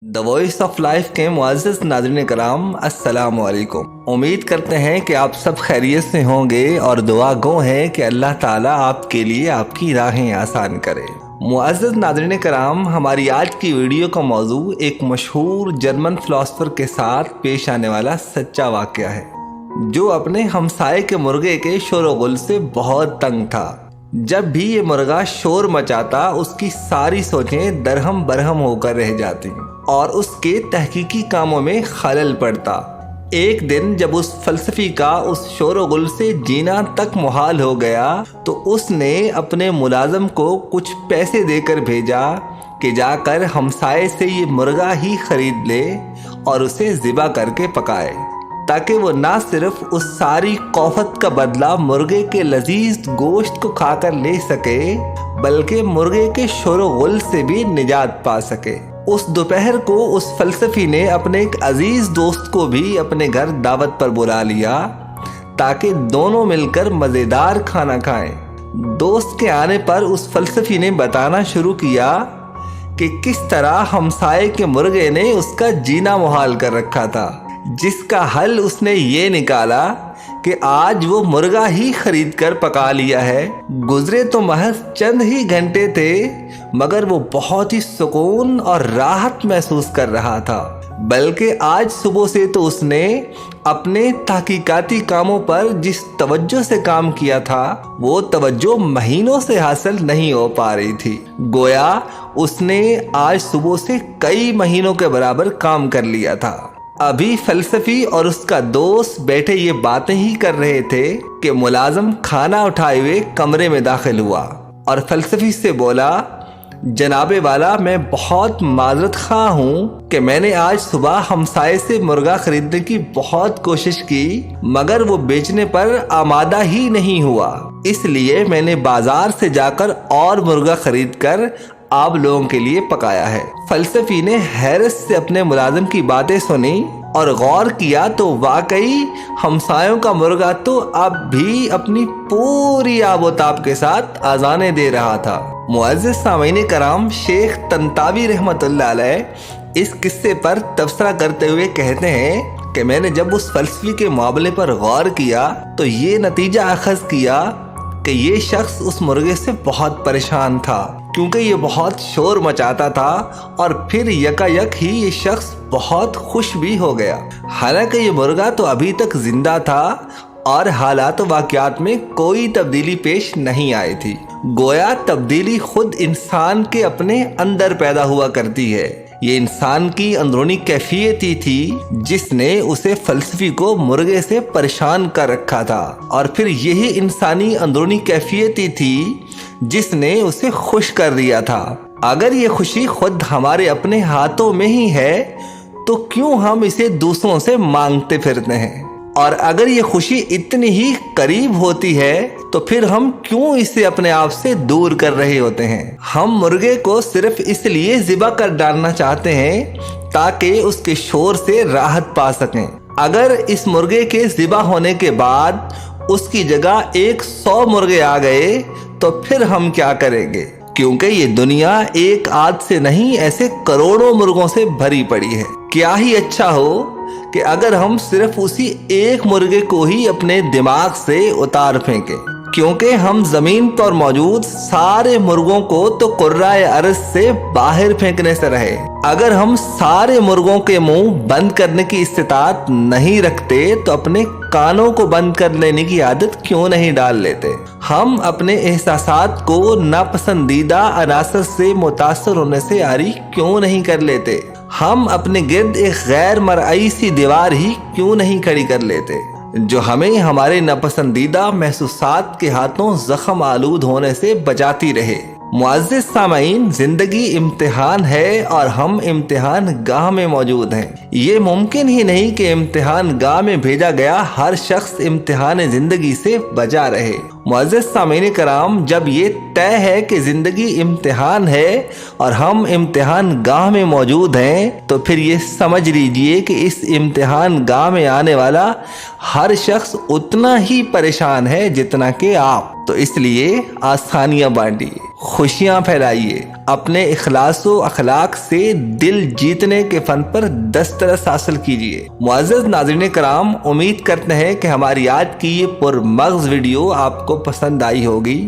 The voice of life के मुअज़्ज़ज़ नाज़रीन कराम, अस्सलाम वालेकुम। उम्मीद करते हैं कि आप सब खैरियत से होंगे और दुआ गो है कि अल्लाह ताला आपके लिए आपकी राहें आसान करे। मुअज़्ज़ज़ नाज़रीन कराम, हमारी आज की वीडियो का मौजू एक मशहूर जर्मन फ़िलासफ़र के साथ पेश आने वाला सच्चा वाक़या है, जो अपने हमसाये के मुर्गे के शोर व गुल से बहुत तंग था। जब भी ये मुर्गा शोर मचाता, उसकी सारी सोचें दरहम बरहम होकर रह जाती और उसके तहकीकी कामों में खलल पड़ता। एक दिन जब उस फलसफी का उस शोर व गुल से जीना तक मुहाल हो गया, तो उसने अपने मुलाजम को कुछ पैसे देकर भेजा कि जाकर हमसाये से ये मुर्गा ही खरीद ले और उसे ज़िबा करके पकाए, ताकि वो ना सिर्फ उस सारी कौफत का बदला मुर्गे के लजीज गोश्त को खाकर ले सके, बल्कि मुर्गे के शोर व गुल से भी निजात पा सके। उस दोपहर को उस फलसफी ने अपने एक अजीज दोस्त को भी अपने घर दावत पर बुला लिया, ताकि दोनों मिलकर मज़ेदार खाना खाएं। दोस्त के आने पर उस फलसफी ने बताना शुरू किया कि किस तरह हमसाये के मुर्गे ने उसका जीना मुहाल कर रखा था, जिसका हल उसने ये निकाला कि आज वो मुर्गा ही खरीद कर पका लिया है। गुजरे तो महज चंद ही घंटे थे, मगर वो बहुत ही सुकून और राहत महसूस कर रहा था। बल्कि आज सुबह से तो उसने अपने तहकीकाती कामों पर जिस तवज्जो से काम किया था, वो तवज्जो महीनों से हासिल नहीं हो पा रही थी। गोया उसने आज सुबह से कई महीनों के बराबर काम कर लिया था। अभी फलसफी और उसका दोस्त बैठे ये बातें ही कर रहे थे कि मुलाजम खाना उठाए हुए कमरे में दाखिल हुआ और फलसफी से बोला, जनाबे वाला, मैं बहुत माजरत खा हूँ कि मैंने आज सुबह हमसाये से मुर्गा खरीदने की बहुत कोशिश की, मगर वो बेचने पर आमादा ही नहीं हुआ। इसलिए मैंने बाजार से जाकर और मुर्गा खरीद कर आप लोगों के लिए पकाया है। फलसफी ने हैरत से अपने मुलाजिम की बातें सुनी और गौर किया तो वाकई हमसायों का मुर्गा तो अब भी अपनी पूरी आबोताब के साथ आज़ानें दे रहा था। मुअज़्ज़ज़ सामीन कराम, शेख तंतावी रहमतुल्लाह अलैह इस किस्से पर तबसरा करते हुए कहते हैं कि मैंने जब उस फलसफी के मामले पर गौर किया तो ये नतीजा अखज़ किया कि ये शख्स उस मुर्गे से बहुत परेशान था, क्योंकि ये बहुत शोर मचाता था, और फिर यकायक ही ये शख्स बहुत खुश भी हो गया। हालांकि ये मुर्गा तो अभी तक जिंदा था और हालात वाक़यात में कोई तब्दीली पेश नहीं आई थी। गोया तब्दीली खुद इंसान के अपने अंदर पैदा हुआ करती है। ये इंसान की अंदरूनी कैफियत ही थी जिसने उसे फलसफी को मुर्गे से परेशान कर रखा था, और फिर यही इंसानी अंदरूनी कैफियत ही थी जिसने उसे खुश कर दिया था। अगर ये खुशी खुद हमारे अपने हाथों में ही है, तो क्यों हम इसे दूसरों से मांगते फिरते हैं? और अगर ये खुशी इतनी ही करीब होती है, तो फिर हम क्यों इसे अपने आप से दूर कर रहे होते हैं? हम मुर्गे को सिर्फ इसलिए ज़िबा कर डालना चाहते हैं ताकि उसके शोर से राहत पा सकें। अगर इस मुर्गे के ज़िबा होने के बाद उसकी जगह 100 मुर्गे आ गए, तो फिर हम क्या करेंगे? क्योंकि ये दुनिया एक आध से नहीं, ऐसे करोड़ों मुर्गों से भरी पड़ी है। क्या ही अच्छा हो कि अगर हम सिर्फ उसी एक मुर्गे को ही अपने दिमाग से उतार फेंकें, क्योंकि हम ज़मीन पर मौजूद सारे मुर्गों को तो कुर्राए अर्ज़ से बाहर फेंकने से रहे। अगर हम सारे मुर्गों के मुंह बंद करने की इस्तिताअत नहीं रखते, तो अपने कानों को बंद कर लेने की आदत क्यों नहीं डाल लेते? हम अपने एहसासात को नापसंदीदा अनासर से मुतासर होने से आरी क्यों नहीं कर लेते? हम अपने गिर्द एक गैर मरई सी दीवार ही क्यों नहीं खड़ी कर लेते, जो हमें हमारे नापसंदीदा महसूसात के हाथों जख्म आलूद होने से बचाती रहे। मुअज़्ज़ज़ सामीन, जिंदगी इम्तिहान है और हम इम्तिहान गाह में मौजूद हैं। ये मुमकिन ही नहीं कि इम्तिहान गाह में भेजा गया हर शख्स इम्तिहान जिंदगी से बचा रहे। मुअज़्ज़ज़ सामीन कराम, जब ये तय है कि जिंदगी इम्तिहान है और हम इम्तिहान गाह में मौजूद हैं, तो फिर ये समझ लीजिए कि इस इम्तिहान गाह में आने वाला हर शख्स उतना ही परेशान है जितना कि आप। तो इसलिए आसानियाँ बांटिए। खुशियाँ फैलाइए। अपने इखलास व अखलाक से दिल जीतने के फन पर दस्तरस हासिल कीजिए। मुअज़्ज़ज़ नाज़रीन कराम, उम्मीद करते हैं कि हमारी आज की ये पुरमग़ज़ वीडियो आपको पसंद आई होगी।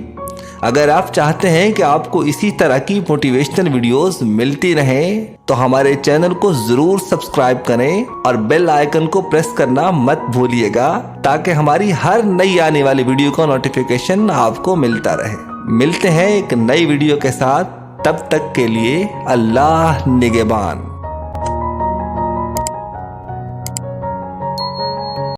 अगर आप चाहते हैं कि आपको इसी तरह की मोटिवेशनल वीडियोस मिलती रहें तो हमारे चैनल को ज़रूर सब्सक्राइब करें और बेल आइकन को प्रेस करना मत भूलिएगा, ताकि हमारी हर नई आने वाली वीडियो का नोटिफिकेशन आपको मिलता रहे। मिलते हैं एक नई वीडियो के साथ, तब तक के लिए अल्लाह निगहबान।